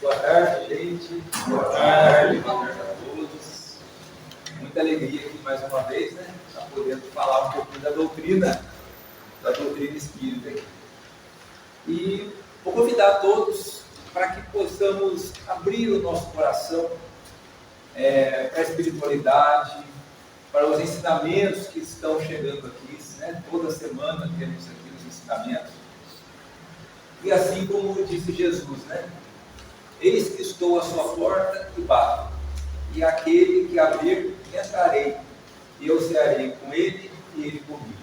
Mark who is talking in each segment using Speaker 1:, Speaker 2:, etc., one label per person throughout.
Speaker 1: Boa tarde, gente. Boa tarde a todos. Muita alegria aqui mais uma vez, né? Estar podendo falar um pouquinho da doutrina espírita aqui. E vou convidar todos para que possamos abrir o nosso coração para a espiritualidade, para os ensinamentos que estão chegando aqui, né? Toda semana temos aqui os ensinamentos. E assim como disse Jesus, né? Eis que estou à sua porta e bato, e aquele que abrir, entrarei, e eu cearei com ele e ele comigo.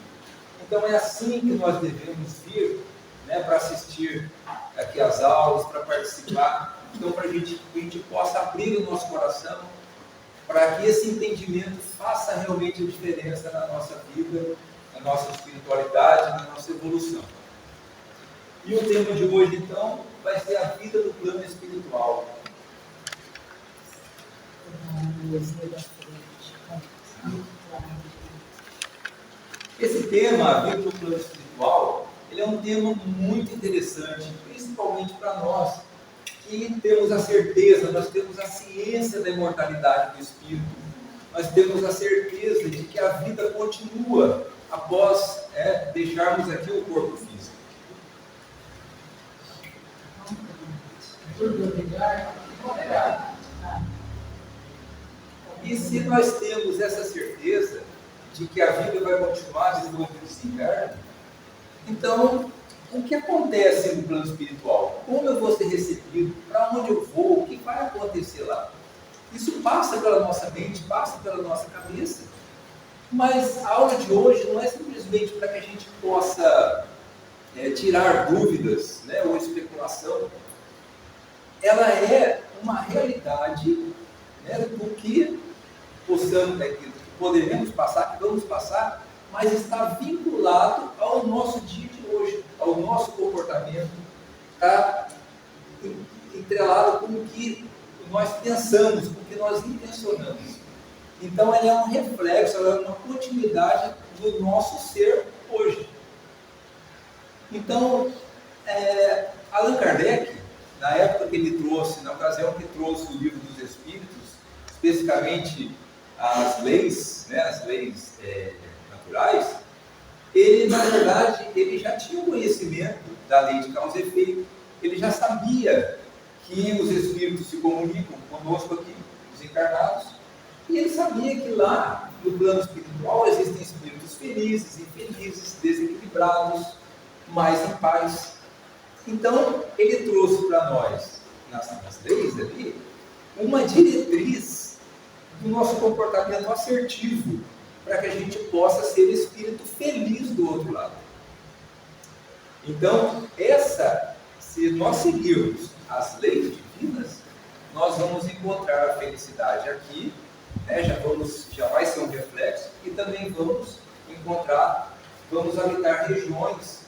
Speaker 1: Então é assim que nós devemos vir, né, para assistir aqui às aulas, para participar, então para que a gente possa abrir o nosso coração, para que esse entendimento faça realmente a diferença na nossa vida, na nossa espiritualidade, na nossa evolução. E o tema de hoje, então, vai ser a vida no plano espiritual. Esse tema, a vida no plano espiritual, ele é um tema muito interessante, principalmente para nós, que temos a certeza, nós temos a ciência da imortalidade do espírito, nós temos a certeza de que a vida continua após deixarmos aqui o corpo físico. E se nós temos essa certeza de que a vida vai continuar depois do desencarne, então o que acontece no plano espiritual? Como eu vou ser recebido? Para onde eu vou? O que vai acontecer lá? Isso passa pela nossa mente, passa pela nossa cabeça. Mas a aula de hoje não é simplesmente para que a gente possa tirar dúvidas, né, ou especulação. Ela é uma realidade, né, do que poderemos passar, que vamos passar, mas está vinculado ao nosso dia de hoje, ao nosso comportamento, está entrelado com o que nós pensamos, com o que nós intencionamos. Então, ela é um reflexo, ela é uma continuidade do nosso ser hoje. Então, Allan Kardec, na época que ele trouxe, na ocasião que trouxe o Livro dos Espíritos, especificamente as leis, né, as leis naturais, ele, na verdade, ele já tinha o conhecimento da lei de causa e efeito, ele já sabia que os espíritos se comunicam conosco aqui, os encarnados, e ele sabia que lá, no plano espiritual, existem espíritos felizes, infelizes, desequilibrados, mais em paz. Então, ele trouxe para nós, nas leis ali, uma diretriz do nosso comportamento assertivo, para que a gente possa ser espírito feliz do outro lado. Então, se nós seguirmos as leis divinas, nós vamos encontrar a felicidade aqui, né? Já vai ser um reflexo, e também vamos habitar regiões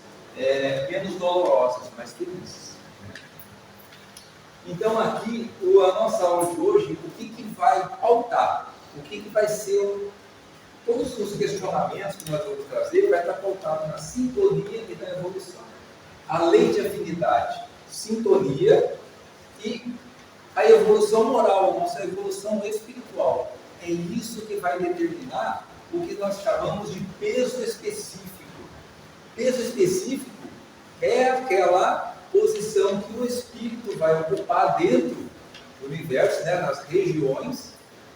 Speaker 1: menos dolorosas, mais felizes. Então aqui, a nossa aula de hoje, o que vai pautar? O que vai ser todos os questionamentos que nós vamos trazer vai estar pautado na sintonia e na evolução. A lei de afinidade, sintonia e a evolução moral, a nossa evolução espiritual. É isso que vai determinar o que nós chamamos de peso específico. Peso específico é aquela posição que o espírito vai ocupar dentro do universo, né, nas regiões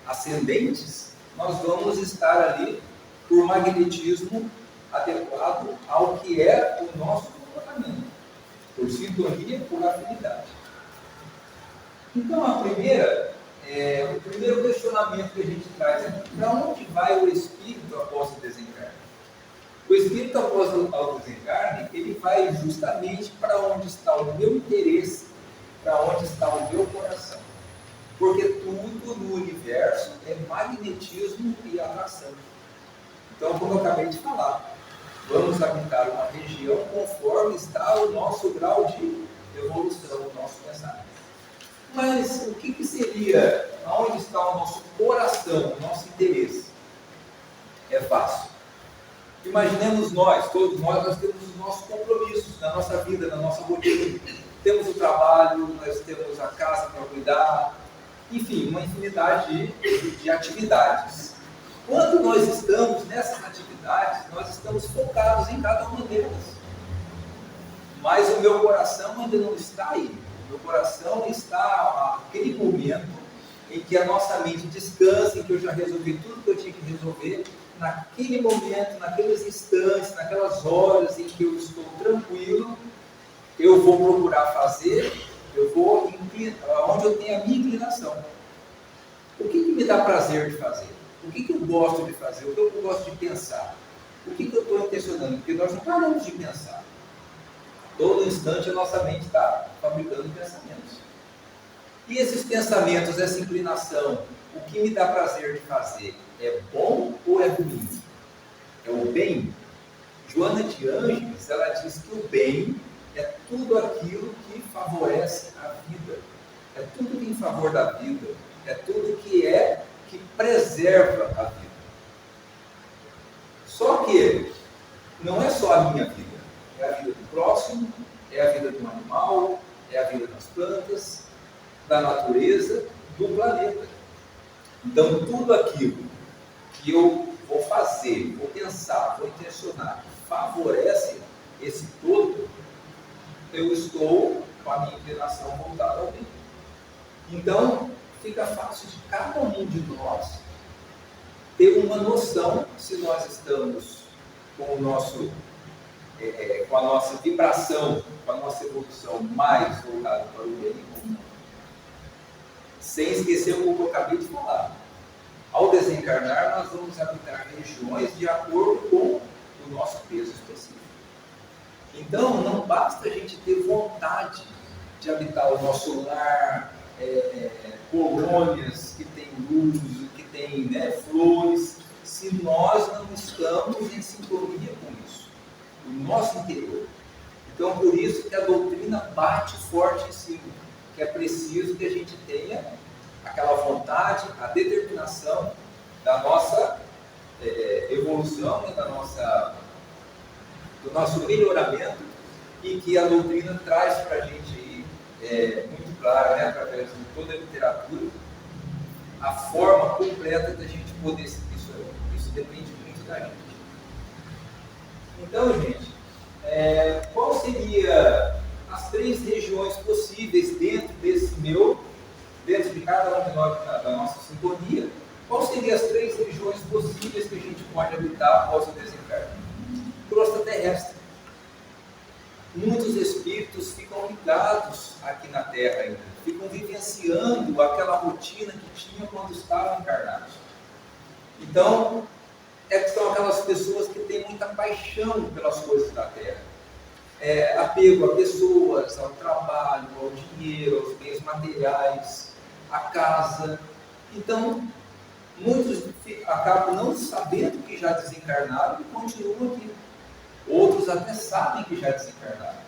Speaker 1: ascendentes. Nós vamos estar ali por magnetismo adequado ao que é o nosso comportamento, por sintonia, por afinidade. Então, o primeiro questionamento que a gente traz é: para onde vai o espírito após o desencarne? O espírito após o desencarne, ele vai justamente para onde está o meu interesse, para onde está o meu coração. Porque tudo no universo é magnetismo e atração. Então, como eu acabei de falar, vamos habitar uma região conforme está o nosso grau de evolução, o nosso pensamento. Mas o que seria, aonde está o nosso coração, o nosso interesse? É fácil. Imaginemos todos nós temos os nossos compromissos na nossa vida, na nossa rotina. temos o trabalho, nós temos a casa para cuidar, enfim, uma infinidade de atividades. Quando nós estamos nessas atividades, nós estamos focados em cada uma delas. Mas o meu coração ainda não está aí. O meu coração está naquele momento em que a nossa mente descansa, em que eu já resolvi tudo que eu tinha que resolver, naquele momento, naqueles instantes, naquelas horas em que eu estou tranquilo, eu vou procurar fazer, eu vou onde eu tenho a minha inclinação. O que me dá prazer de fazer? O que eu gosto de fazer? O que eu gosto de pensar? O que eu estou intencionando? Porque nós não paramos de pensar. Todo instante a nossa mente está fabricando pensamentos. E esses pensamentos, essa inclinação, o que me dá prazer de fazer, é bom ou é ruim? É o bem? Joana de Ângeles, ela diz que o bem é tudo aquilo que favorece a vida. É tudo que é em favor da vida. É tudo que preserva a vida. Só que não é só a minha vida. É a vida do próximo, é a vida do animal, é a vida das plantas, da natureza, do planeta. Então, tudo aquilo que eu vou fazer, vou pensar, vou intencionar, que favorece esse todo, eu estou com a minha inclinação voltada ao bem. Então, fica fácil de cada um de nós ter uma noção se nós estamos com o nosso com a nossa vibração, com a nossa evolução mais voltada para o bem ou não. Sem esquecer o que eu acabei de falar. Ao desencarnar, nós vamos habitar regiões de acordo com o nosso peso específico. Então, não basta a gente ter vontade de habitar o nosso lar, colônias que tem luz, que tem flores, se nós não estamos em sintonia com isso, no nosso interior. Então, por isso que a doutrina bate forte em cima, que é preciso que a gente tenha aquela vontade, a determinação da nossa evolução, do nosso melhoramento, e que a doutrina traz para a gente aí, muito clara, através de toda a literatura, a forma completa da gente poder seguir isso aí. Isso depende muito da gente. Então, gente, qual seria as 3 regiões possíveis dentro de cada um de nós, da nossa sintonia? Qual seriam as 3 regiões possíveis que a gente pode habitar após o desencarne? Crosta terrestre. Muitos espíritos ficam ligados aqui na Terra ainda, ficam vivenciando aquela rotina que tinham quando estavam encarnados. Então, são aquelas pessoas que têm muita paixão pelas coisas da Terra. Apego a pessoas, ao trabalho, ao dinheiro, aos bens materiais, à casa. Então, muitos acabam não sabendo que já desencarnaram e continuam aqui. Outros até sabem que já desencarnaram,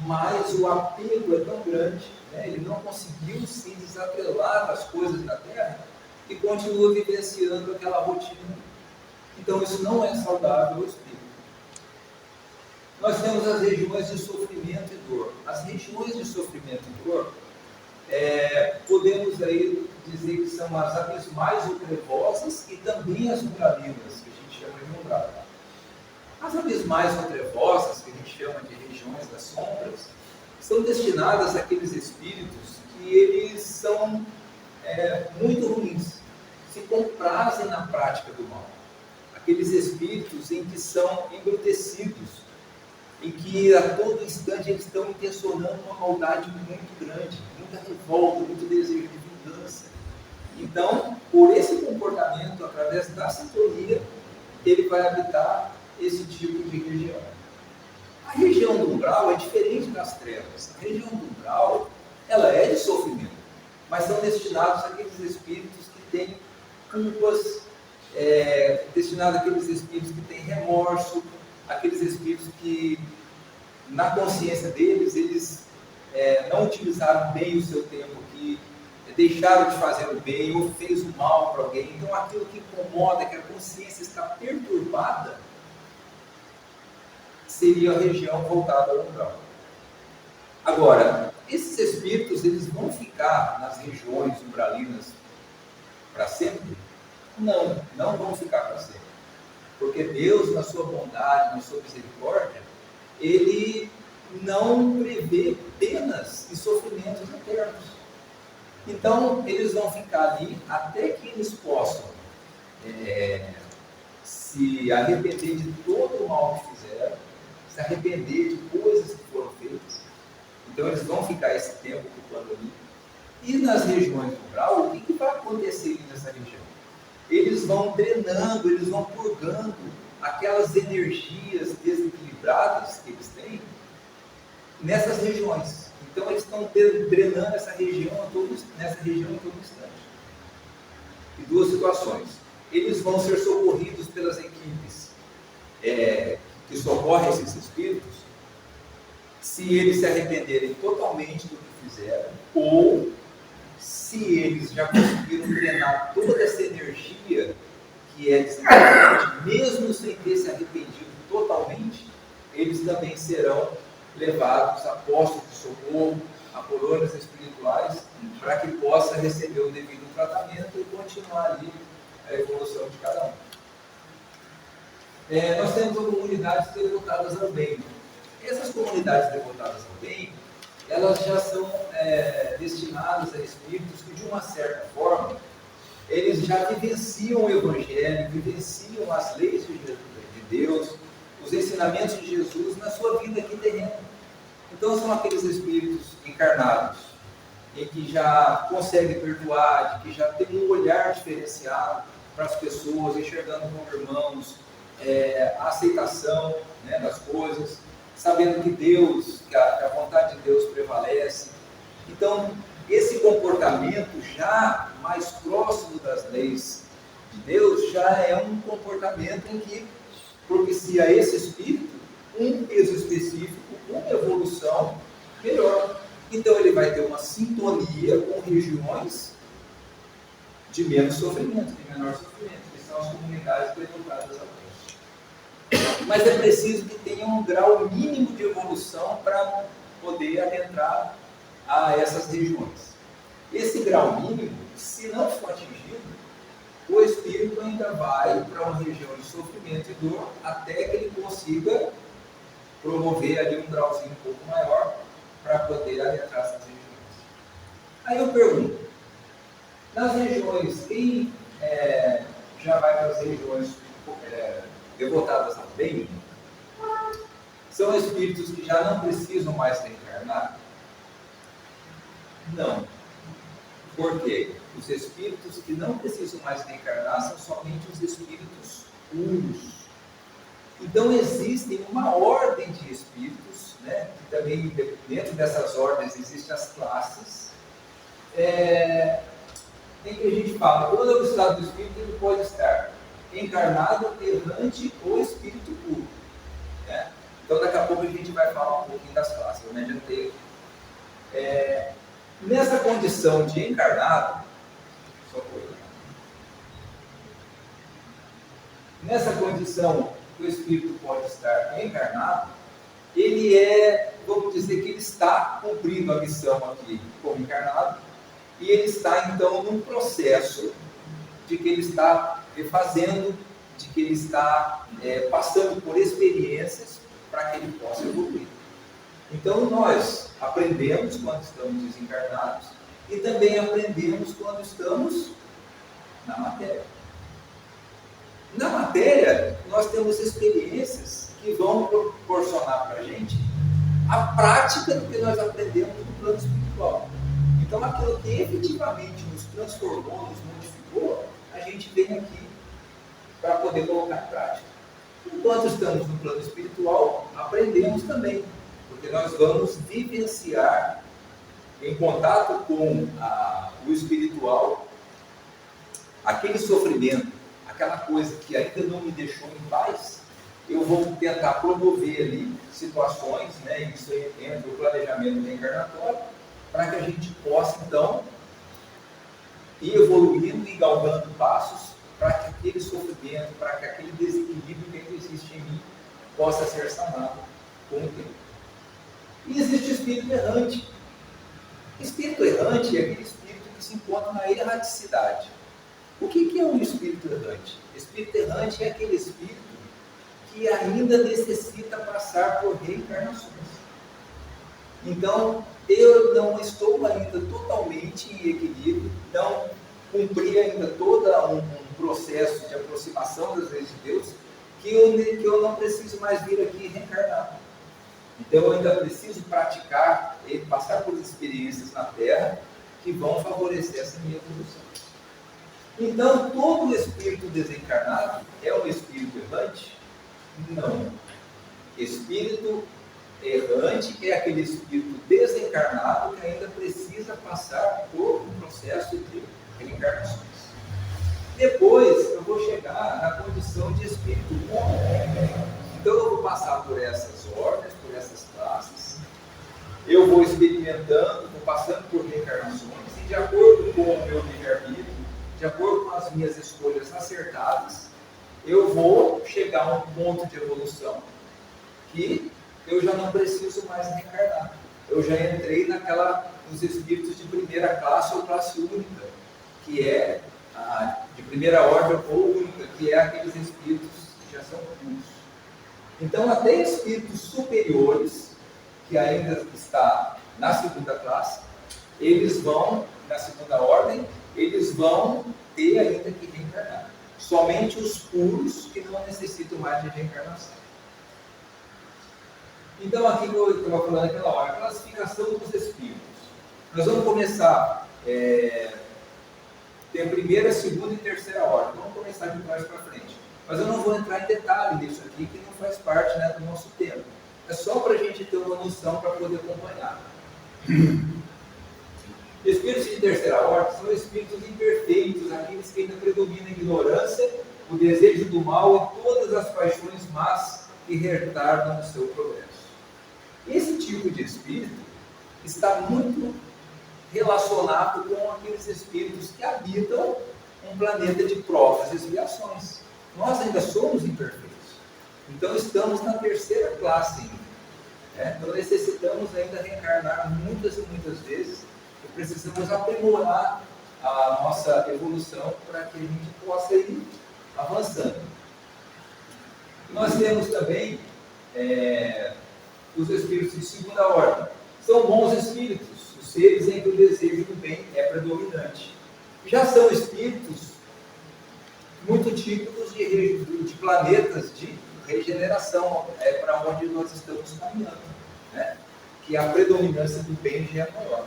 Speaker 1: mas o apego é tão grande, ele não conseguiu se desatrelar das coisas da Terra e continua vivenciando aquela rotina. Então isso não é saudável ao espírito. Nós temos as regiões de sofrimento e dor. As regiões de sofrimento e dor, podemos aí dizer que são as abismais ou trevosas e também as umbralinas, que a gente chama de umbral. As abismais ou trevosas, que a gente chama de regiões das sombras, são destinadas àqueles espíritos que eles são muito ruins, se comprazem na prática do mal. Aqueles espíritos em que são embrutecidos, em que a todo instante eles estão intencionando uma maldade muito grande, muita revolta, muito desejo de vingança. Então, por esse comportamento, através da sintonia, ele vai habitar esse tipo de região. A região do umbral é diferente das trevas. A região do umbral, ela é de sofrimento, mas são destinados àqueles espíritos que têm culpas, destinados àqueles espíritos que têm remorso, aqueles espíritos que, na consciência deles, eles não utilizaram bem o seu tempo aqui, deixaram de fazer o bem ou fez o mal para alguém. Então, aquilo que incomoda, que a consciência está perturbada, seria a região voltada ao umbral. Agora, esses espíritos, eles vão ficar nas regiões umbralinas para sempre? Não, não vão ficar para sempre. Porque Deus, na sua bondade, na sua misericórdia, Ele não prevê penas e sofrimentos eternos. Então, eles vão ficar ali até que eles possam se arrepender de todo o mal que fizeram, se arrepender de coisas que foram feitas. Então, eles vão ficar esse tempo ocupando ali. E nas regiões rurais, o que vai acontecer nessa região? Eles vão drenando, eles vão purgando aquelas energias desequilibradas que eles têm nessas regiões. Então, eles estão drenando essa região nessa região em todo instante. E duas situações. Eles vão ser socorridos pelas equipes que socorrem esses espíritos, se eles se arrependerem totalmente do que fizeram, ou se eles já conseguiram drenar toda essa energia que é desequilibrante, mesmo sem ter se arrependido totalmente, eles também serão levados a postos de socorro, a colônias espirituais, para que possa receber o devido tratamento e continuar ali a evolução de cada um. Nós temos comunidades devotadas ao bem. Essas comunidades devotadas ao bem, elas já são destinadas a espíritos que, de uma certa forma, eles já vivenciam o Evangelho, vivenciam as leis de Deus, os ensinamentos de Jesus na sua vida aqui terrena. Então, são aqueles espíritos encarnados, em que já conseguem perdoar, que já tem um olhar diferenciado para as pessoas, enxergando como irmãos, a aceitação, né, das coisas, sabendo que Deus, que a vontade de Deus prevalece. Então, esse comportamento já mais próximo das leis de Deus, já é um comportamento em que propicia a esse espírito um peso específico, uma evolução melhor. Então, ele vai ter uma sintonia com regiões de menos sofrimento, de menor sofrimento, que são as comunidades devotadas a Deus. Mas é preciso que tenha um grau mínimo de evolução para poder adentrar a essas regiões. Esse grau mínimo, se não for atingido, o espírito ainda vai para uma região de sofrimento e dor até que ele consiga promover ali um grauzinho um pouco maior para poder adentrar essas regiões. Aí eu pergunto, nas regiões, quem já vai para as regiões devotadas ao bem, são espíritos que já não precisam mais reencarnar? Não. Por quê? Os espíritos que não precisam mais reencarnar são somente os espíritos puros. Então, existem uma ordem de espíritos, né, que também dentro dessas ordens existem as classes, em que a gente fala, quando é o estado do espírito, ele pode estar encarnado, errante ou espírito puro. Né? Então, daqui a pouco a gente vai falar um pouquinho das classes, eu me adiantei aqui. Nessa condição de encarnado, nessa condição que o espírito pode estar encarnado, ele vamos dizer que ele está cumprindo a missão aqui como encarnado, e ele está então num processo de que ele está refazendo, de que ele está passando por experiências para que ele possa evoluir. Então nós aprendemos quando estamos desencarnados e também aprendemos quando estamos na matéria. Na matéria, nós temos experiências que vão proporcionar para a gente a prática do que nós aprendemos no plano espiritual. Então, aquilo que efetivamente nos transformou, nos modificou, a gente vem aqui para poder colocar em prática. Enquanto estamos no plano espiritual, aprendemos também, porque nós vamos vivenciar, em contato com o espiritual, aquele sofrimento, aquela coisa que ainda não me deixou em paz, eu vou tentar promover ali situações, né, isso entra no planejamento reencarnatório, para que a gente possa, então, ir evoluindo e galgando passos para que aquele sofrimento, para que aquele desequilíbrio que existe em mim possa ser sanado com o tempo. E existe o espírito errante. Espírito errante é aquele espírito que se encontra na erraticidade. O que é um espírito errante? Espírito errante é aquele espírito que ainda necessita passar por reencarnações. Então, eu não estou ainda totalmente em equilíbrio, não cumpri ainda todo um processo de aproximação das leis de Deus, que eu não preciso mais vir aqui reencarnar. Então, eu ainda preciso praticar e passar por experiências na Terra que vão favorecer essa minha evolução. Então, todo espírito desencarnado é um espírito errante? Não. Espírito errante é aquele espírito desencarnado que ainda precisa passar por um processo de reencarnações. Depois, eu vou chegar na condição de espírito bom. Então, eu vou passar por essas ordens, por essas classes. Eu vou experimentando, vou passando por reencarnações, e de acordo com o meu livre-arbítrio, de acordo com as minhas escolhas acertadas, eu vou chegar a um ponto de evolução que eu já não preciso mais reencarnar. Eu já entrei nos espíritos de primeira classe ou classe única, que é de primeira ordem ou única, que é aqueles espíritos que já são puros. Então, até espíritos superiores, que ainda está na segunda classe, eles vão, na segunda ordem, eles vão ter ainda que reencarnar. Somente os puros que não necessitam mais de reencarnação. Então, aqui eu estava falando naquela hora, a classificação dos espíritos. Nós vamos começar, tem a primeira, segunda e terceira ordem. Vamos começar de trás para frente. Mas eu não vou entrar em detalhe nisso aqui, que não faz parte, né, do nosso tempo. É só para a gente ter uma noção para poder acompanhar. Espíritos de terceira ordem são espíritos imperfeitos, aqueles que ainda predominam a ignorância, o desejo do mal e todas as paixões más que retardam o seu progresso. Esse tipo de espírito está muito relacionado com aqueles espíritos que habitam um planeta de provas e expiações. Nós ainda somos imperfeitos. Então estamos na terceira classe ainda. Então necessitamos ainda reencarnar muitas e muitas vezes e precisamos aprimorar a nossa evolução para que a gente possa ir avançando. Nós temos também os espíritos de segunda ordem. São bons espíritos, os seres em que o desejo do bem é predominante. Já são espíritos muito típicos de planetas de regeneração, para onde nós estamos caminhando, né? Que a predominância do bem já é maior.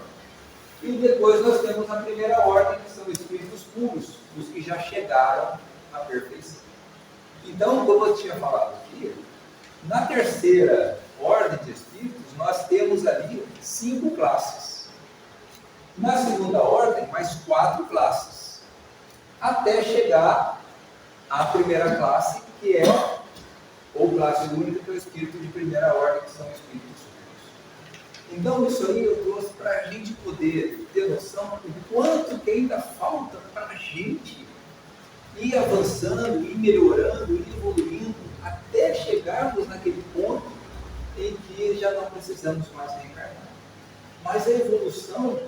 Speaker 1: E depois nós temos a primeira ordem, que são espíritos puros, os que já chegaram à perfeição. Então, como eu tinha falado aqui, na terceira ordem de espíritos, nós temos ali 5 classes. Na segunda ordem, mais 4 classes. Até chegar à primeira classe, que é, ou classe única, que é o espírito de primeira ordem, que são espíritos puros. Então, isso aí eu trouxe para a gente poder ter noção do quanto que ainda falta para a gente ir avançando, ir melhorando, ir evoluindo, até chegarmos naquele ponto em que já não precisamos mais reencarnar. Mas a evolução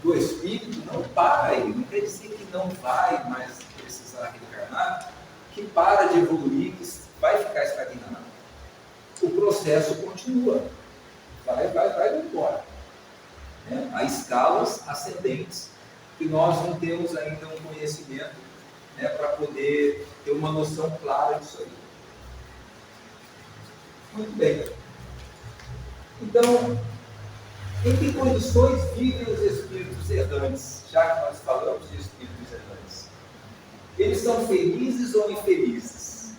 Speaker 1: do espírito não para aí, não quer dizer que não vai mais precisar reencarnar, que para de evoluir, que vai ficar estagnado. O processo continua, vai embora. Há escalas ascendentes que nós não temos ainda um conhecimento, para poder ter uma noção clara disso aí. Muito bem. Então, em que condições vivem os espíritos errantes? Já que nós falamos de espíritos errantes. Eles são felizes ou infelizes?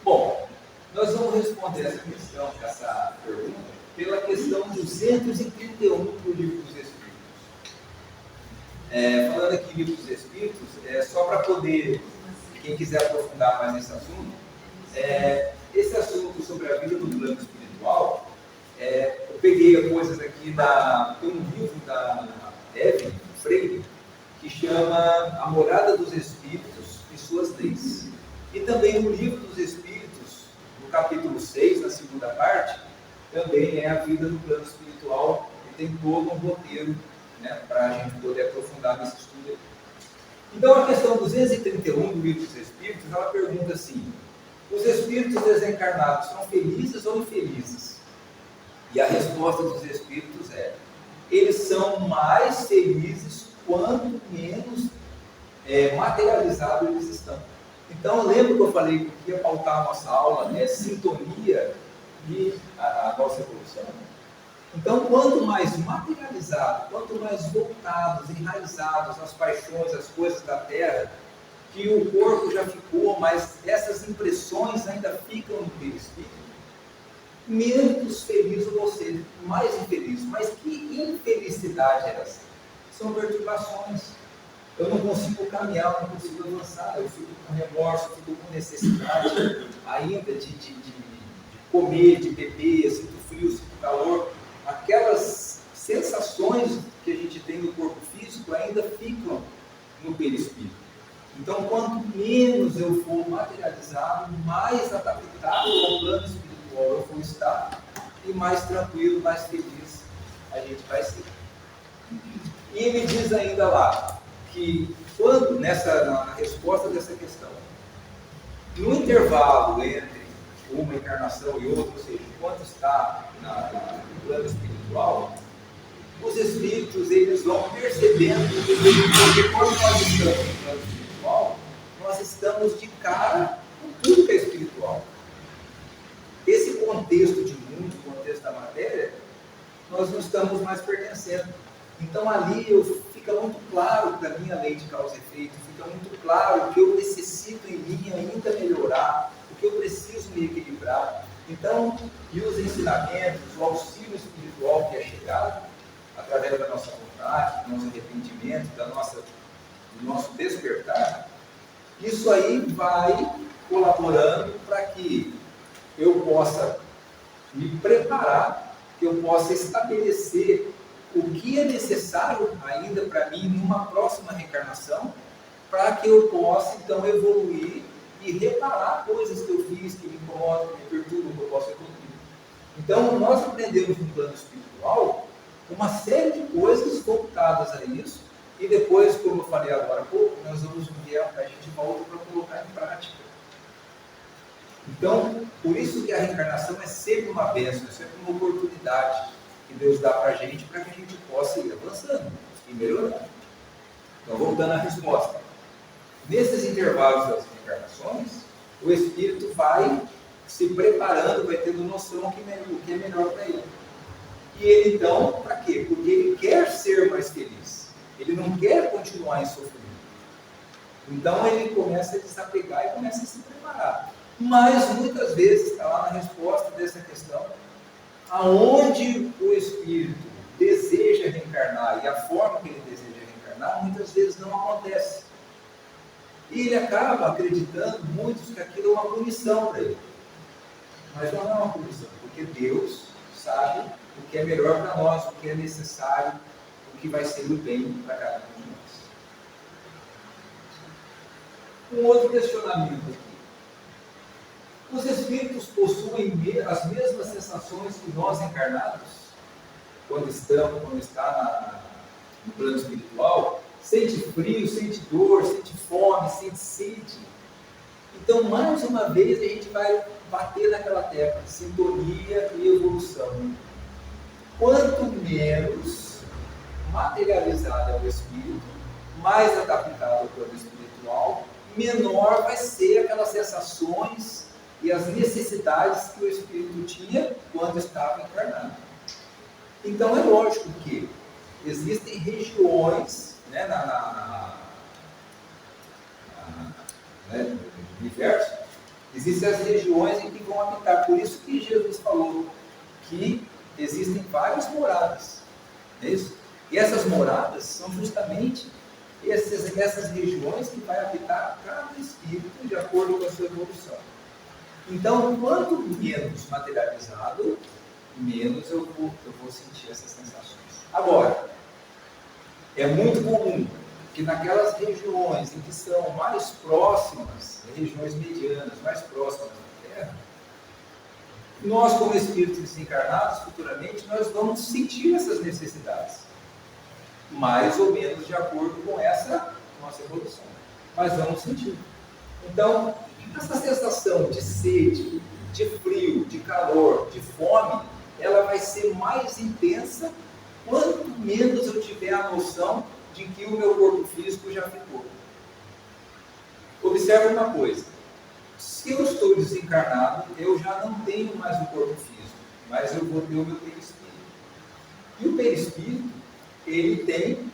Speaker 1: Bom, nós vamos responder essa questão, essa pergunta, pela questão 231 do Livro dos Espíritos. Falando aqui em Livro dos Espíritos, só para poder, quem quiser aprofundar mais nesse assunto, esse assunto sobre a vida no plano espiritual, eu peguei coisas aqui tem um livro da Evelyn Freire, que chama A Morada dos Espíritos e Suas Leis. E também no Livro dos Espíritos, no capítulo 6, na segunda parte, também é a vida no plano espiritual e tem todo um roteiro, né, para a gente poder aprofundar nesse estudo. Então, a questão 231 do Livro dos Espíritos, ela pergunta assim: os espíritos desencarnados são felizes ou infelizes? E a resposta dos espíritos é: eles são mais felizes quanto menos materializados eles estão. Então, lembra que eu falei que ia pautar a nossa aula, né, sintonia e a nossa evolução? Então, quanto mais materializado, quanto mais voltados, enraizados às paixões, às coisas da terra, que o corpo já ficou, mas essas impressões ainda ficam no perispírito, menos feliz você, mais infeliz. Mas que infelicidade é essa? São perturbações. Eu não consigo caminhar, eu não consigo avançar, eu fico com remorso, fico com necessidade ainda de comer, de beber, sinto frio, sinto calor. Aquelas sensações que a gente tem no corpo físico ainda ficam no perispírito. Então, quanto menos eu for materializado, mais adaptado ao plano espiritual eu vou estar, e mais tranquilo, mais feliz a gente vai ser. E ele diz ainda lá, que quando, na resposta dessa questão, no intervalo entre uma encarnação e outra, ou seja, enquanto está no plano espiritual, os espíritos eles vão percebendo que quando nós estamos no plano espiritual, nós estamos de cara com tudo que é espiritual. Esse contexto de mundo, contexto da matéria, nós não estamos mais pertencendo. Então ali fica muito claro para mim a lei de causa e efeito, fica muito claro o que eu necessito em mim ainda melhorar, o que eu preciso me equilibrar. Então, e os ensinamentos, o auxílio espiritual que é chegado, através da nossa vontade, do nosso arrependimento, do nosso despertar, isso aí vai colaborando para que eu possa me preparar, que eu possa estabelecer o que é necessário ainda para mim numa próxima reencarnação, para que eu possa então evoluir e reparar coisas que eu fiz, que me incomodam, que me perturbam, que eu possa evoluir. Então, nós aprendemos no plano espiritual uma série de coisas voltadas a isso, e depois, como eu falei agora há pouco, nós vamos ver, a gente volta para colocar em prática. Então, por isso que a reencarnação é sempre uma bênção, é sempre uma oportunidade que Deus dá para a gente gente possa ir avançando e melhorando. Então, voltando à resposta. Nesses intervalos das reencarnações, o espírito vai se preparando, vai tendo noção do que é melhor para ele. E ele então, para quê? Porque ele quer ser mais feliz. Ele não quer continuar em sofrimento. Então ele começa a desapegar e começa a se preparar. Mas muitas vezes, está lá na resposta dessa questão, aonde o espírito deseja reencarnar e a forma que ele deseja reencarnar, muitas vezes não acontece. E ele acaba acreditando, muitos, que aquilo é uma punição para ele. Mas não é uma punição, porque Deus sabe o que é melhor para nós, o que é necessário, o que vai ser do bem para cada um de nós. Um outro questionamento aqui. Os espíritos possuem as mesmas sensações que nós encarnados, quando está no plano espiritual? Sente frio, sente dor, sente fome, sente sede. Então, mais uma vez, a gente vai bater naquela tecla de sintonia e evolução. Quanto menos materializado é o espírito, mais adaptado ao plano espiritual, menor vai ser aquelas sensações e as necessidades que o espírito tinha quando estava encarnado. Então, é lógico que existem regiões, né, no universo, existem as regiões em que vão habitar. Por isso que Jesus falou que existem várias moradas. É isso? E essas moradas são justamente essas regiões que vai habitar cada espírito de acordo com a sua evolução. Então, quanto menos materializado, menos eu vou sentir essas sensações. Agora, é muito comum que naquelas regiões em que são mais próximas, regiões medianas, mais próximas da Terra, Nós, como espíritos desencarnados, futuramente, nós vamos sentir essas necessidades, mais ou menos de acordo com essa nossa evolução, mas vamos sentir. Então, essa sensação de sede, de frio, de calor, de fome, ela vai ser mais intensa quanto menos eu tiver a noção de que o meu corpo físico já ficou. Observe uma coisa: se eu estou desencarnado, eu já não tenho mais o corpo físico, mas eu vou ter o meu perispírito. E o perispírito, ele tem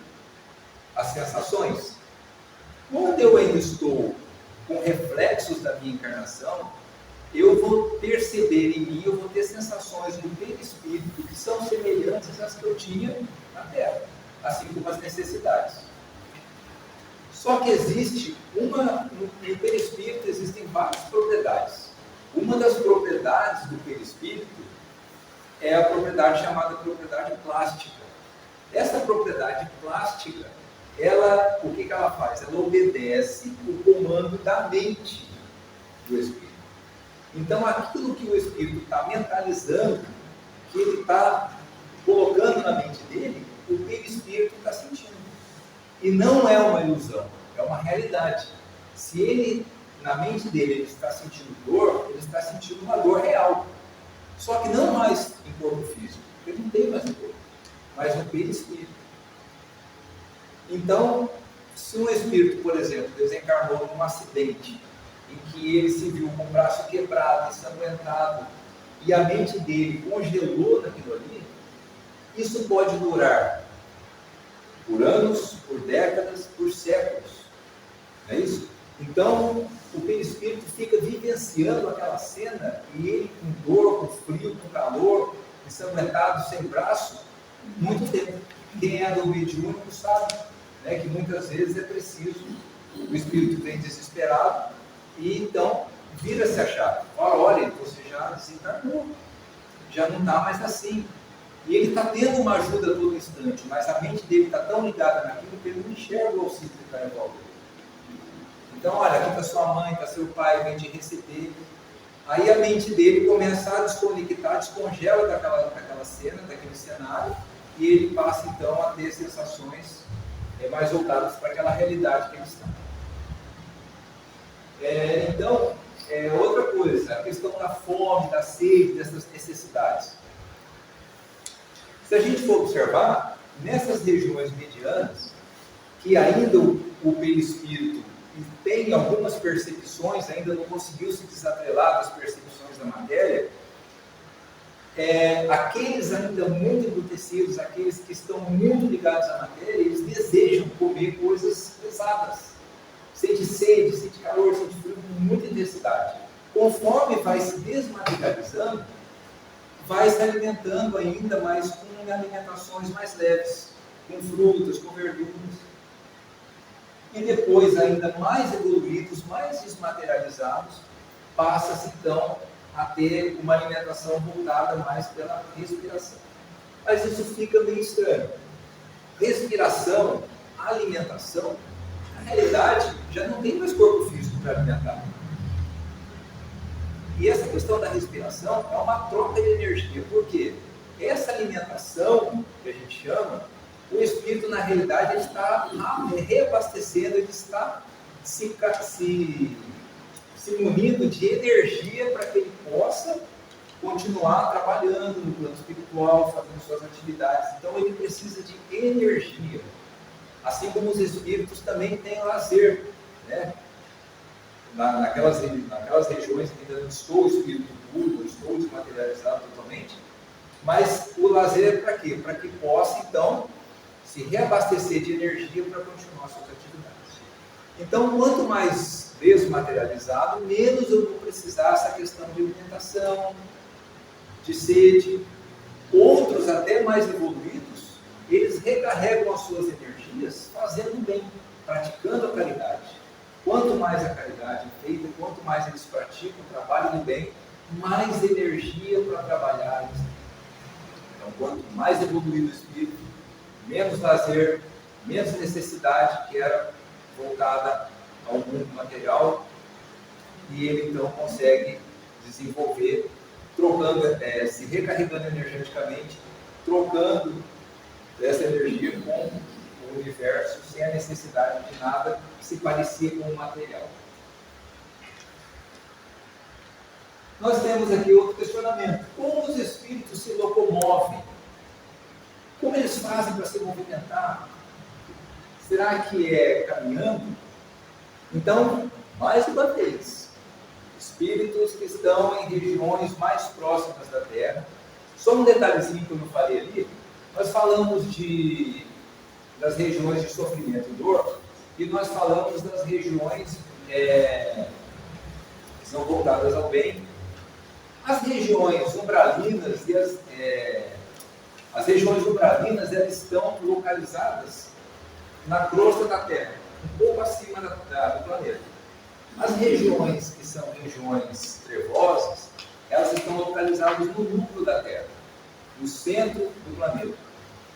Speaker 1: as sensações. Quando eu ainda estou com reflexos da minha encarnação, eu vou perceber em mim, eu vou ter sensações do perispírito que são semelhantes às que eu tinha na Terra, assim como as necessidades. Só que existe no perispírito existem várias propriedades. Uma das propriedades do perispírito é a propriedade chamada propriedade plástica. Essa propriedade plástica, o que ela faz? Ela obedece o comando da mente do espírito. Então, aquilo que o espírito está mentalizando, que ele está colocando na mente dele, o perispírito está sentindo. E não é uma ilusão, é uma realidade. Se ele, na mente dele, ele está sentindo dor, ele está sentindo uma dor real. Só que não mais em corpo físico, ele não tem mais um corpo, mas no perispírito. Então, se um espírito, por exemplo, desencarnou num acidente, em que ele se viu com o braço quebrado, ensanguentado, e a mente dele congelou naquilo ali, isso pode durar por anos, por décadas, por séculos. Não é isso? Então, o perispírito fica vivenciando aquela cena, e ele com dor, com frio, com calor, ensanguentado, sem braço, muito tempo. Quem é do mediúnico sabe, né, que muitas vezes é preciso, o espírito vem desesperado, e então vira-se a chave. Olha, você já desencarnou, já não está mais assim. E ele está tendo uma ajuda a todo instante, mas a mente dele está tão ligada naquilo que ele não enxerga o auxílio que está em volta. Então, olha, aqui está sua mãe, está seu pai, vem te receber. Aí a mente dele começa a desconectar, descongela daquela cena, daquele cenário, e ele passa então a ter sensações mais voltadas para aquela realidade que ele está. Então, outra coisa, a questão da fome, da sede, dessas necessidades. Se a gente for observar, nessas regiões medianas, que ainda o perispírito tem algumas percepções, ainda não conseguiu se desatrelar das percepções da matéria, aqueles ainda muito embrutecidos, aqueles que estão muito ligados à matéria, eles desejam comer coisas pesadas. Sente sede, sente calor, sente frio com muita intensidade. Conforme vai se desmaterializando, vai se alimentando ainda mais com alimentações mais leves, com frutas, com verduras. E depois, ainda mais evoluídos, mais desmaterializados, passa-se então a ter uma alimentação voltada mais pela respiração. Mas isso fica meio estranho. Respiração, alimentação, na realidade, já não tem mais corpo físico para alimentar. E essa questão da respiração é uma troca de energia. Por quê? Essa alimentação, que a gente chama, o espírito, na realidade, ele está reabastecendo, ele está se munindo de energia para que ele possa continuar trabalhando no plano espiritual, fazendo suas atividades. Então, ele precisa de energia. Assim como os espíritos também têm lazer, né? Naquelas regiões que ainda não estou o espírito puro, não estou desmaterializado totalmente, mas o lazer é para quê? Para que possa, então, se reabastecer de energia para continuar suas atividades. Então, quanto mais desmaterializado, menos eu vou precisar dessa questão de alimentação, de sede. Outros, até mais evoluídos, eles recarregam as suas energias fazendo bem, praticando a caridade. Quanto mais a caridade é feita, quanto mais eles praticam o trabalho do bem, mais energia para trabalhar eles têm. Então, quanto mais evoluído o espírito, menos lazer, menos necessidade que era voltada ao mundo material, e ele então consegue desenvolver trocando, se recarregando energeticamente, trocando essa energia com o universo, sem a necessidade de nada se parecer com o material. Nós temos aqui outro questionamento. Como os espíritos se locomovem? Como eles fazem para se movimentar? Será que é caminhando? Então, mais uma vez, espíritos que estão em regiões mais próximas da Terra. Só um detalhezinho que eu não falei ali. Nós falamos das regiões de sofrimento e dor, e nós falamos das regiões que são voltadas ao bem. As regiões umbralinas as regiões umbralinas, elas estão localizadas na crosta da Terra, um pouco acima do planeta. As regiões que são regiões trevosas, elas estão localizadas no núcleo da Terra, no centro do planeta.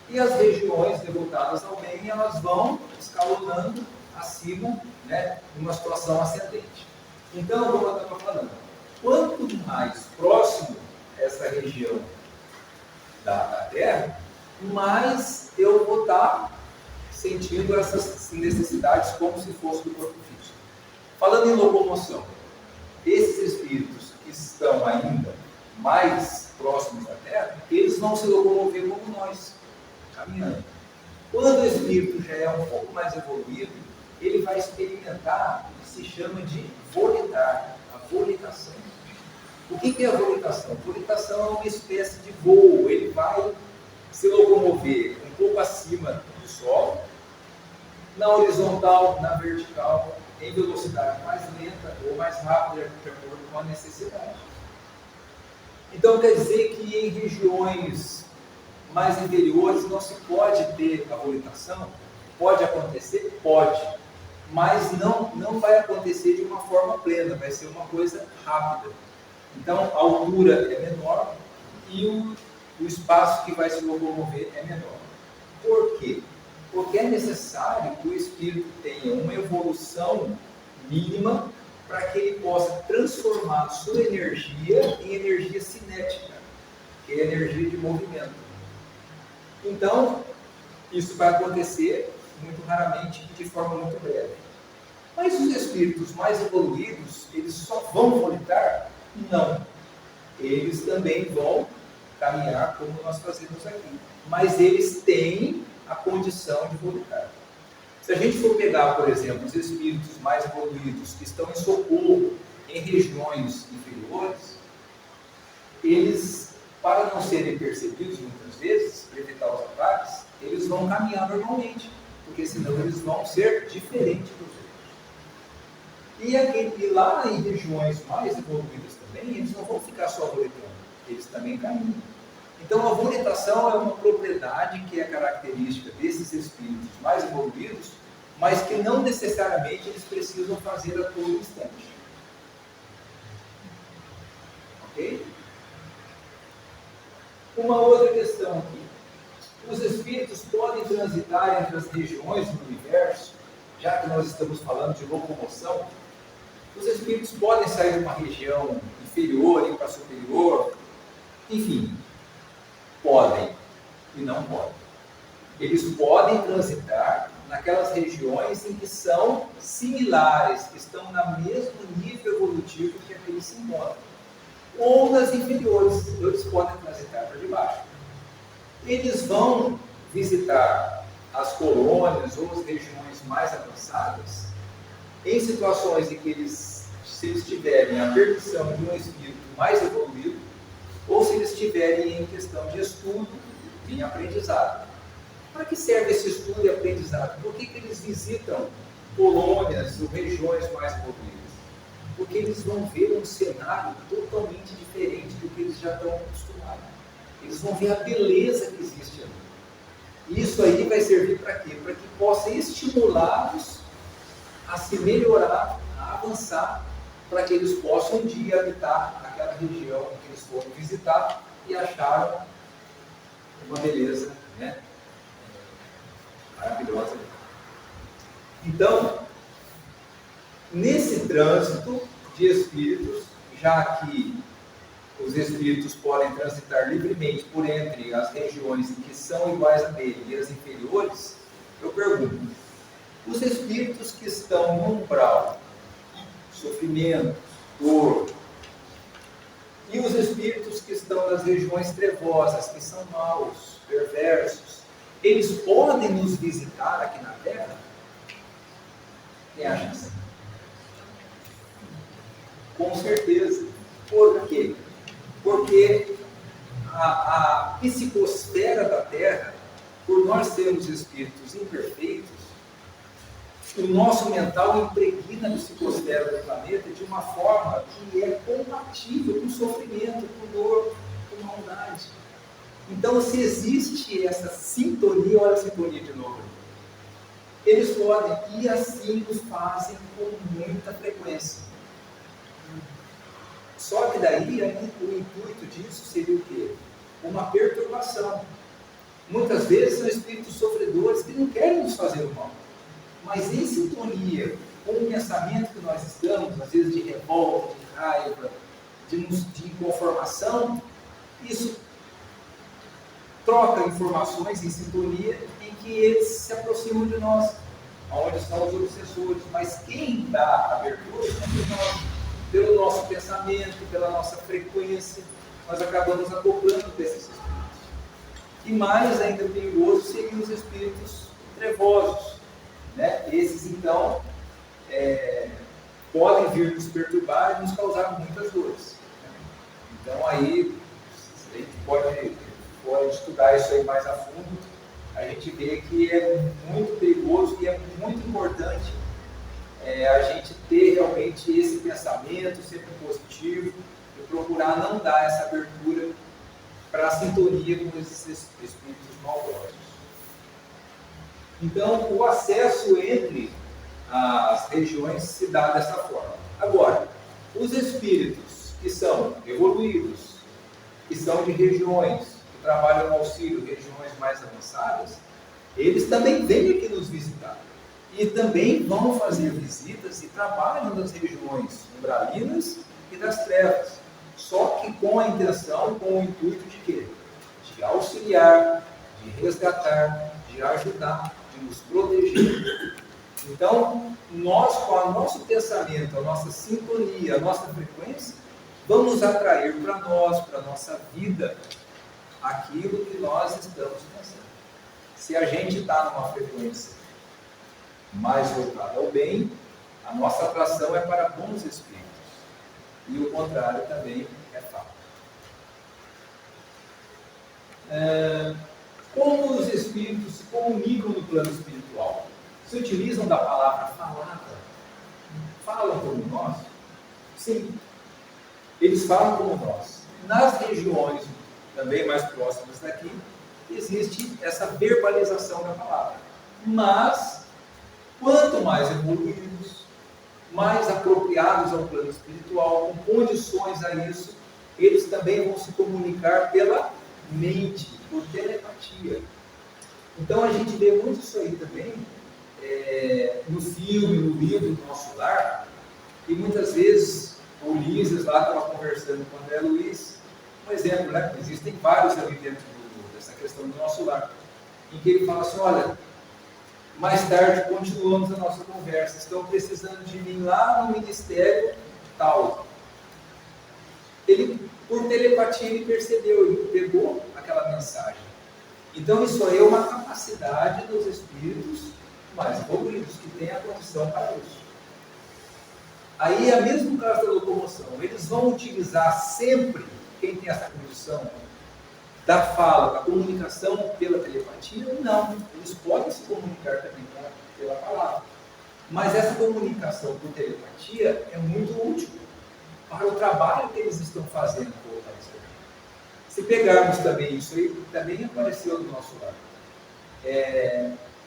Speaker 1: E as regiões devotadas ao bem, elas vão escalonando acima, numa situação ascendente. Então, como eu estava falando, quanto mais próximo essa região da Terra, mais eu vou estar sentindo essas necessidades como se fosse do corpo físico. Falando em locomoção, esses espíritos que estão ainda mais próximos da Terra, eles vão se locomover como nós, caminhando. Quando o espírito já é um pouco mais evoluído, ele vai experimentar o que se chama de volitar, a volitação. O que é a volitação? A volitação é uma espécie de voo, ele vai se locomover um pouco acima do solo, na horizontal, na vertical, em velocidade mais lenta ou mais rápida, de acordo com a necessidade. Então, quer dizer que em regiões mais inferiores não se pode ter a volitação? Pode acontecer? Pode. Mas não vai acontecer de uma forma plena, vai ser uma coisa rápida. Então, a altura é menor e o espaço que vai se locomover é menor. Por quê? Porque é necessário que o espírito tenha uma evolução mínima para que ele possa transformar sua energia em energia cinética, que é energia de movimento. Então, isso vai acontecer muito raramente e de forma muito breve. Mas os espíritos mais evoluídos, eles só vão volitar? Não. Eles também vão caminhar como nós fazemos aqui. Mas eles têm a condição de volitar. Se a gente for pegar, por exemplo, os espíritos mais evoluídos que estão em socorro em regiões inferiores, eles, para não serem percebidos muitas vezes, para evitar os ataques, eles vão caminhar normalmente, porque senão eles vão ser diferentes dos outros. E lá em regiões mais evoluídas também, eles não vão ficar só volitando, eles também caminham. Então, a volitação é uma propriedade que é característica desses espíritos mais evoluídos, mas que não necessariamente eles precisam fazer a todo instante. Ok? Uma outra questão aqui. Os espíritos podem transitar entre as regiões do universo, já que nós estamos falando de locomoção. Os espíritos podem sair de uma região inferior e ir para superior. Enfim, podem e não podem. Eles podem transitar naquelas regiões em que são similares, que estão no mesmo nível evolutivo que aqueles se encontram. Ou nas inferiores, eles podem transitar para debaixo. Eles vão visitar as colônias ou as regiões mais avançadas em situações em que se eles tiverem a permissão de um espírito mais evoluído, ou se eles estiverem em questão de estudo, em aprendizado. Para que serve esse estudo e aprendizado? Por que eles visitam colônias ou regiões mais evoluídas? Porque eles vão ver um cenário totalmente diferente do que eles já estão acostumados. Eles vão ver a beleza que existe ali. E isso aí vai servir para quê? Para que possa estimulá-los a se melhorar, a avançar, para que eles possam um dia habitar aquela região que eles foram visitar e acharam uma beleza, maravilhosa. Então, nesse trânsito de espíritos, já que os espíritos podem transitar livremente por entre as regiões que são iguais a dele e as inferiores, eu pergunto, os espíritos que estão no umbral, sofrimento, dor, e os espíritos que estão nas regiões trevosas, que são maus, perversos, eles podem nos visitar aqui na Terra? Quem acha assim? Com certeza. Por quê? Porque a psicosfera da Terra, por nós sermos espíritos imperfeitos, o nosso mental impregna a psicosfera do planeta de uma forma que é compatível com sofrimento, com dor, com maldade. Então, se existe essa sintonia, olha a sintonia de novo, eles podem, e assim o fazem com muita frequência. Só que daí o intuito disso seria o quê? Uma perturbação. Muitas vezes são espíritos sofredores que não querem nos fazer o mal. Mas em sintonia com o pensamento que nós estamos, às vezes de revolta, de raiva, de inconformação, isso troca informações em sintonia em que eles se aproximam de nós, onde estão os obsessores. Mas quem dá abertura somos nós, pelo nosso pensamento, pela nossa frequência, nós acabamos acoplando desses espíritos. E mais ainda perigoso seriam os espíritos trevosos. Né? Esses, então, podem vir nos perturbar e nos causar muitas dores. Então, aí, a gente pode estudar isso aí mais a fundo, a gente vê que é muito perigoso e é muito importante a gente ter realmente esse pensamento sempre positivo e procurar não dar essa abertura para a sintonia com esses espíritos maldosos. Então, o acesso entre as regiões se dá dessa forma. Agora, os espíritos que são evoluídos, que são de regiões, que trabalham no auxílio, regiões mais avançadas, eles também vêm aqui nos visitar. E também vão fazer visitas e trabalham nas regiões umbralinas e das trevas. Só que com a intenção, com o intuito de quê? De auxiliar, de resgatar, de ajudar, de nos proteger. Então, nós, com o nosso pensamento, a nossa sintonia, a nossa frequência, vamos atrair para nós, para a nossa vida, aquilo que nós estamos pensando. Se a gente está numa frequência mais voltada ao bem, a nossa atração é para bons espíritos. E o contrário também é fato. Como os espíritos se comunicam no plano espiritual? Se utilizam da palavra falada? Falam como nós? Sim. Eles falam como nós. Nas regiões também mais próximas daqui, existe essa verbalização da palavra. Mas, quanto mais evoluídos, mais apropriados ao plano espiritual, com condições a isso, eles também vão se comunicar pela mente, por telepatia. Então a gente vê muito isso aí também no filme, no livro do Nosso Lar, e muitas vezes o Ulisses lá estava conversando com o André Luiz, um exemplo, né? Existem vários ali dentro dessa questão do Nosso Lar, em que ele fala assim, olha, mais tarde continuamos a nossa conversa, estão precisando de mim lá no ministério tal. Ele, por telepatia, ele percebeu, ele pegou aquela mensagem. Então isso aí é uma capacidade dos espíritos mais evoluídos, que têm a condição para isso. Aí é mesmo caso da locomoção, eles vão utilizar sempre, quem tem essa condição, da fala, da comunicação pela telepatia? Não, eles podem se comunicar também pela palavra. Mas essa comunicação por telepatia é muito útil para o trabalho que eles estão fazendo. Se pegarmos também isso aí, também apareceu no Nosso Lar.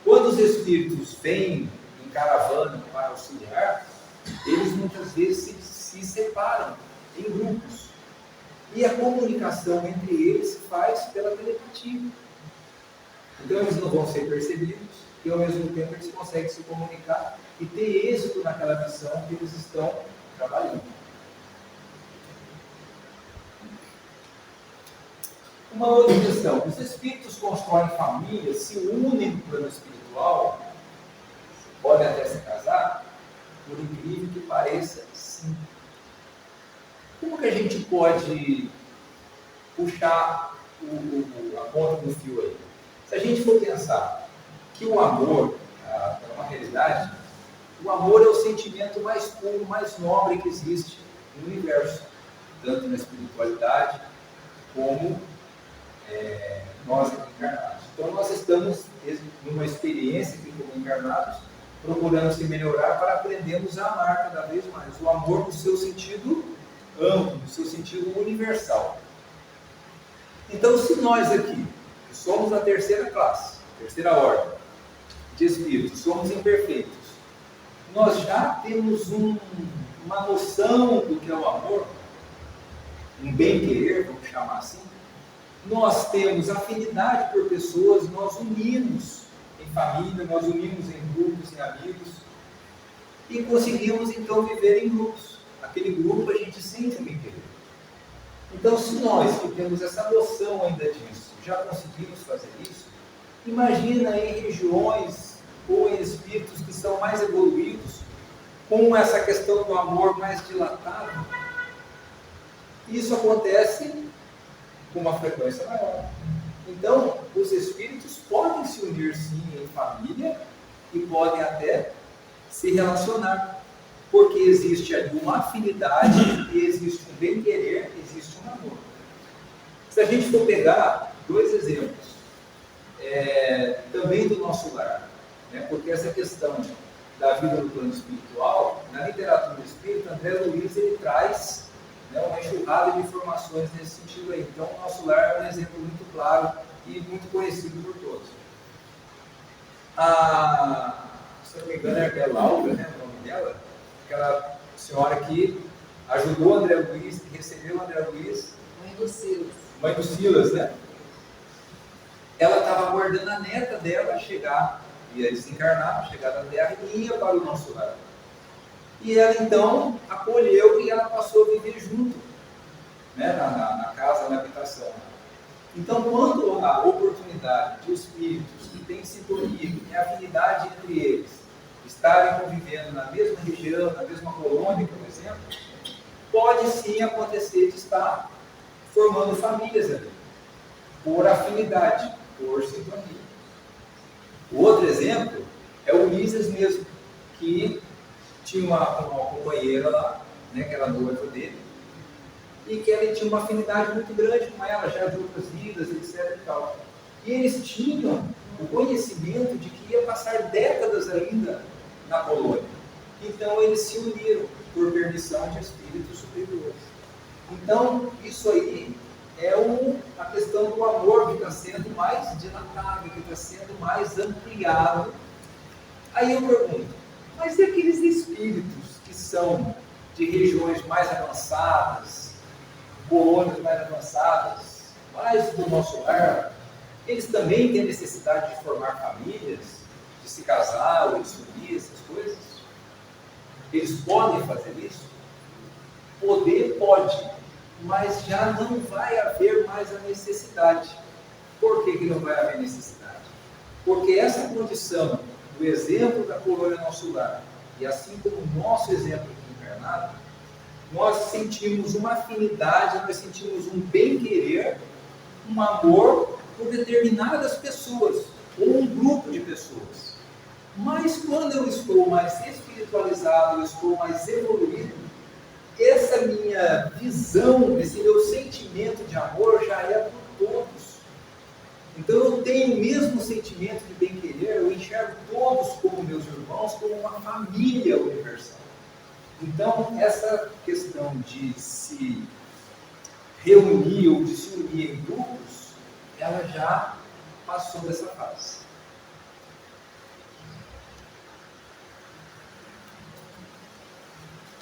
Speaker 1: Quando os espíritos vêm em caravana para auxiliar, eles muitas vezes se separam em grupos. E a comunicação entre eles se faz pela telepatia. Então eles não vão ser percebidos e ao mesmo tempo eles conseguem se comunicar e ter êxito naquela missão que eles estão trabalhando. Uma outra questão, os espíritos constroem famílias, se unem no plano espiritual, podem até se casar, por incrível que pareça, sim. Como que a gente pode puxar a ponta do fio aí? Se a gente for pensar que o amor é uma realidade, o amor é o sentimento mais puro, mais nobre que existe no universo, tanto na espiritualidade como nós aqui encarnados. Então nós estamos numa experiência aqui como encarnados, procurando se melhorar para aprendermos a amar cada vez mais. O amor no seu sentido amplo, no seu sentido universal. Então, se nós aqui, que somos a terceira classe, terceira ordem de espíritos, somos imperfeitos, nós já temos uma noção do que é o amor, um bem-querer, vamos chamar assim. Nós temos afinidade por pessoas, nós unimos em família, nós unimos em grupos, em amigos, e conseguimos então viver em grupos. Aquele grupo a gente sente um bem-querer. Então, se nós que temos essa noção ainda disso, já conseguimos fazer isso, imagina em regiões ou em espíritos que são mais evoluídos, com essa questão do amor mais dilatado. Isso acontece com uma frequência maior. Então, os espíritos podem se unir sim em família e podem até se relacionar, porque existe ali uma afinidade, existe um bem-querer, existe um amor. Se a gente for pegar dois exemplos, também do nosso lar, né? Porque essa questão da vida no plano espiritual, na literatura espírita, André Luiz ele traz uma enxurrada de informações nesse sentido aí. Então, o nosso lar é um exemplo muito claro e muito conhecido por todos. Se não me engano, é Laura, né, o nome dela, aquela senhora que ajudou André Luiz, que recebeu André Luiz.
Speaker 2: Mãe do Silas.
Speaker 1: Mãe do Silas, né? Ela estava aguardando a neta dela chegar, ia desencarnar, chegar na Terra e ia para o nosso lar. E ela então acolheu e ela passou a viver junto, né, na casa, na habitação. Então, quando a oportunidade de espíritos que têm sintonia, que têm afinidade entre eles, estarem convivendo na mesma região, na mesma colônia, por exemplo, pode sim acontecer de estar formando famílias ali, por afinidade, por sintonia. O outro exemplo é o Ulisses mesmo, que tinha uma companheira lá, né, que era noiva dele, e que ele tinha uma afinidade muito grande com ela, já de outras vidas, etc. E tal. E eles tinham o conhecimento de que ia passar décadas ainda na colônia. Então eles se uniram por permissão de espíritos superiores. Então, isso aí é a questão do amor que está sendo mais dilatado, que está sendo mais ampliado. Aí eu pergunto, mas e aqueles espíritos que são de regiões mais avançadas, colônias mais avançadas, mais do nosso lar, eles também têm necessidade de formar famílias, de se casar ou de se unir, essas coisas? Eles podem fazer isso? Poder pode, mas já não vai haver mais a necessidade. Por que não vai haver necessidade? Porque essa condição do exemplo da colônia nosso lar, e assim como o nosso exemplo aqui encarnado, nós sentimos uma afinidade, nós sentimos um bem-querer, um amor por determinadas pessoas, ou um grupo de pessoas. Mas quando eu estou mais espiritualizado, eu estou mais evoluído, essa minha visão, esse meu sentimento de amor já é por todos. Então eu tenho o mesmo sentimento de bem-querer, eu enxergo todos como meus irmãos, como uma família universal. Então essa questão de se reunir ou de se unir em grupos, ela já passou dessa fase.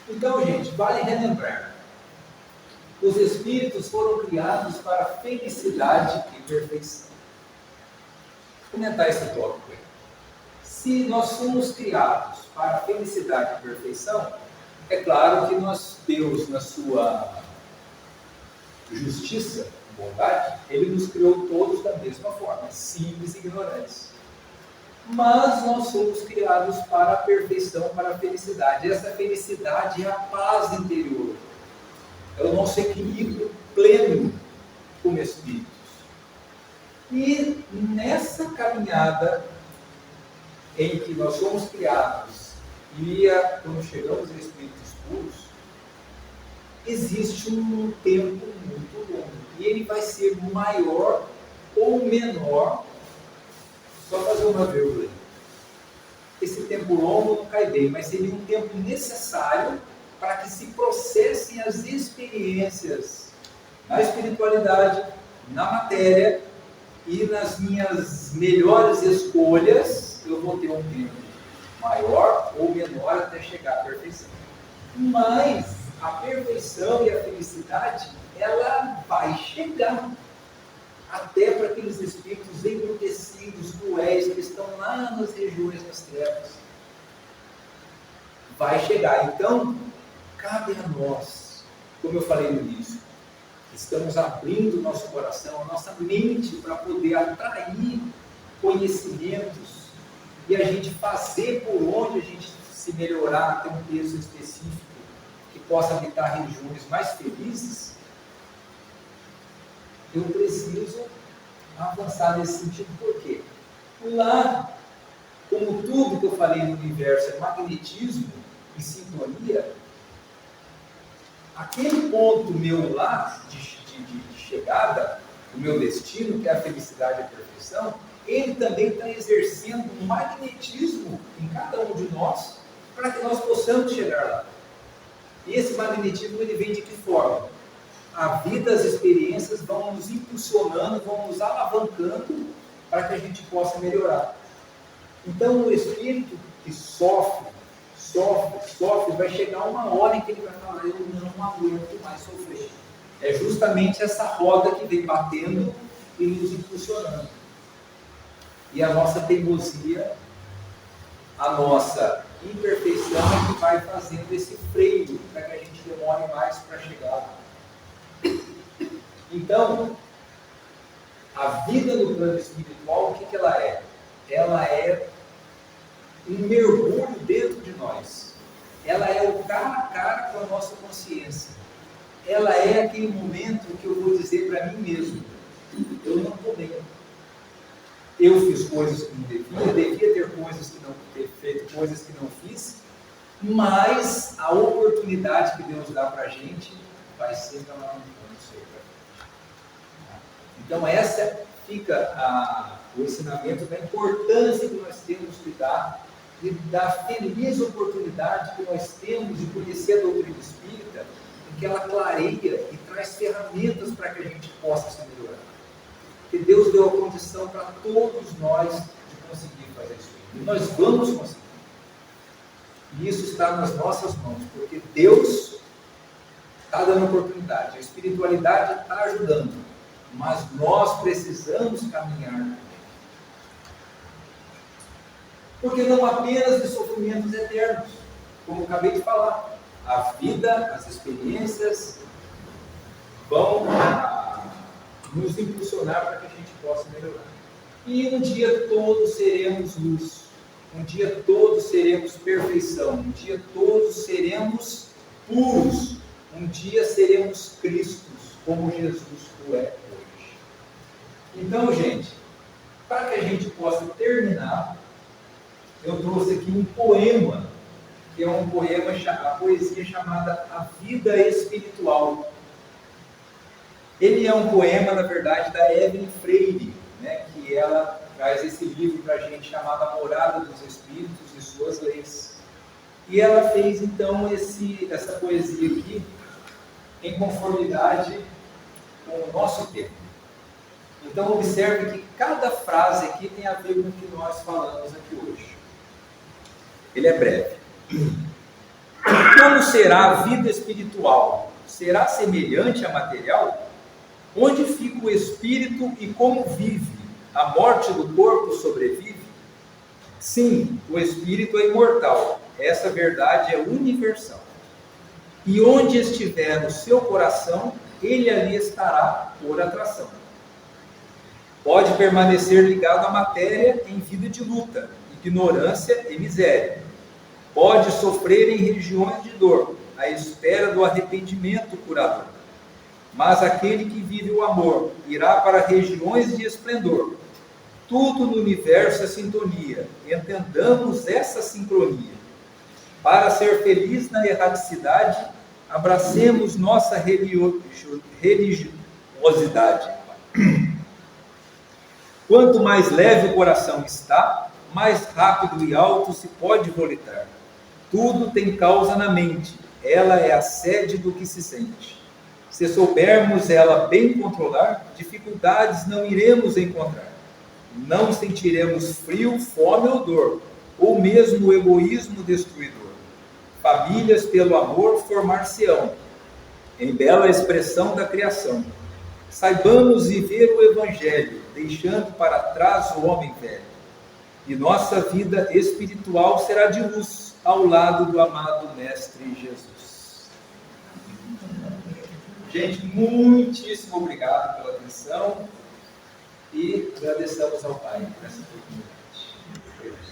Speaker 1: Então, gente, vale relembrar, os espíritos foram criados para felicidade e perfeição. Vou comentar esse tópico aí. Se nós fomos criados para felicidade e perfeição, é claro que Deus, na sua justiça bondade, ele nos criou todos da mesma forma, simples e ignorantes. Mas nós somos criados para a perfeição, para a felicidade. Essa felicidade é a paz interior, é o nosso equilíbrio pleno como espíritos. E nessa caminhada em que nós somos criados e quando chegamos a espíritos puros, existe um tempo muito longo. E ele vai ser maior ou menor. Só fazer uma vírgula. Esse tempo longo não cai bem, mas seria um tempo necessário para que se processem as experiências na espiritualidade, na matéria e nas minhas melhores escolhas. Eu vou ter um tempo maior ou menor até chegar à perfeição. Mas a perfeição e a felicidade, ela vai chegar até para aqueles espíritos embrutecidos, cruéis, que estão lá nas regiões das trevas. Vai chegar. Então, cabe a nós, como eu falei no início, estamos abrindo o nosso coração, a nossa mente, para poder atrair conhecimentos e a gente fazer por onde a gente se melhorar, ter um peso específico que possa habitar regiões mais felizes. Eu preciso avançar nesse sentido, por quê? Lá, como tudo que eu falei no universo é magnetismo e sintonia, aquele ponto meu lá, de chegada, o meu destino, que é a felicidade e a perfeição, ele também está exercendo um magnetismo em cada um de nós, para que nós possamos chegar lá. E esse magnetismo, ele vem de que forma? A vida, as experiências vão nos impulsionando, vão nos alavancando para que a gente possa melhorar. Então, o espírito que sofre, vai chegar uma hora em que ele vai falar: eu não aguento mais sofrer. É justamente essa roda que vem batendo e nos impulsionando. E a nossa teimosia, a nossa imperfeição é que vai fazendo esse freio para que a gente demore mais para chegar lá. Então, a vida no plano espiritual, o que ela é? Ela é um mergulho dentro de nós. Ela é o cara a cara com a nossa consciência. Ela é aquele momento que eu vou dizer para mim mesmo: eu não estou bem. Eu fiz coisas que não devia ter coisas que não ter feito, coisas que não fiz, mas a oportunidade que Deus dá para a gente vai ser da mão de Deus. Então essa fica o ensinamento da importância que nós temos de dar, e da feliz oportunidade que nós temos de conhecer a doutrina espírita, em que ela clareia e traz ferramentas para que a gente possa se melhorar. Porque Deus deu a condição para todos nós de conseguir fazer isso. E nós vamos conseguir. E isso está nas nossas mãos, porque Deus está dando oportunidade, a espiritualidade está ajudando, mas nós precisamos caminhar. Porque não apenas de sofrimentos eternos, como eu acabei de falar, a vida, as experiências vão nos impulsionar para que a gente possa melhorar. E um dia todos seremos luz, um dia todos seremos perfeição, um dia todos seremos puros, um dia seremos Cristos, como Jesus o é hoje. Então, gente, para que a gente possa terminar, eu trouxe aqui um poema, que é um poema, a poesia chamada A Vida Espiritual. Ele é um poema, na verdade, da Evelyn Freire, né, que ela traz esse livro para a gente chamado A Morada dos Espíritos e Suas Leis. E ela fez, então, essa poesia aqui em conformidade com o nosso tempo. Então, observe que cada frase aqui tem a ver com o que nós falamos aqui hoje. Ele é breve. Como será a vida espiritual? Será semelhante à material? Onde fica o espírito e como vive? A morte do corpo sobrevive? Sim, o espírito é imortal. Essa verdade é universal. E onde estiver o seu coração, ele ali estará por atração. Pode permanecer ligado à matéria em vida de luta, ignorância e miséria. Pode sofrer em regiões de dor, à espera do arrependimento curador. Mas aquele que vive o amor irá para regiões de esplendor. Tudo no universo é sintonia. Entendamos essa sincronia. Para ser feliz na erraticidade, abracemos nossa religiosidade. Quanto mais leve o coração está, mais rápido e alto se pode voletar. Tudo tem causa na mente, ela é a sede do que se sente. Se soubermos ela bem controlar, dificuldades não iremos encontrar. Não sentiremos frio, fome ou dor, ou mesmo o egoísmo destruidor. Famílias pelo amor formar-se-ão, em bela expressão da criação. Saibamos viver o Evangelho, deixando para trás o homem velho. E nossa vida espiritual será de luz, ao lado do amado Mestre Jesus. Gente, muitíssimo obrigado pela atenção e agradecemos ao Pai por essa oportunidade.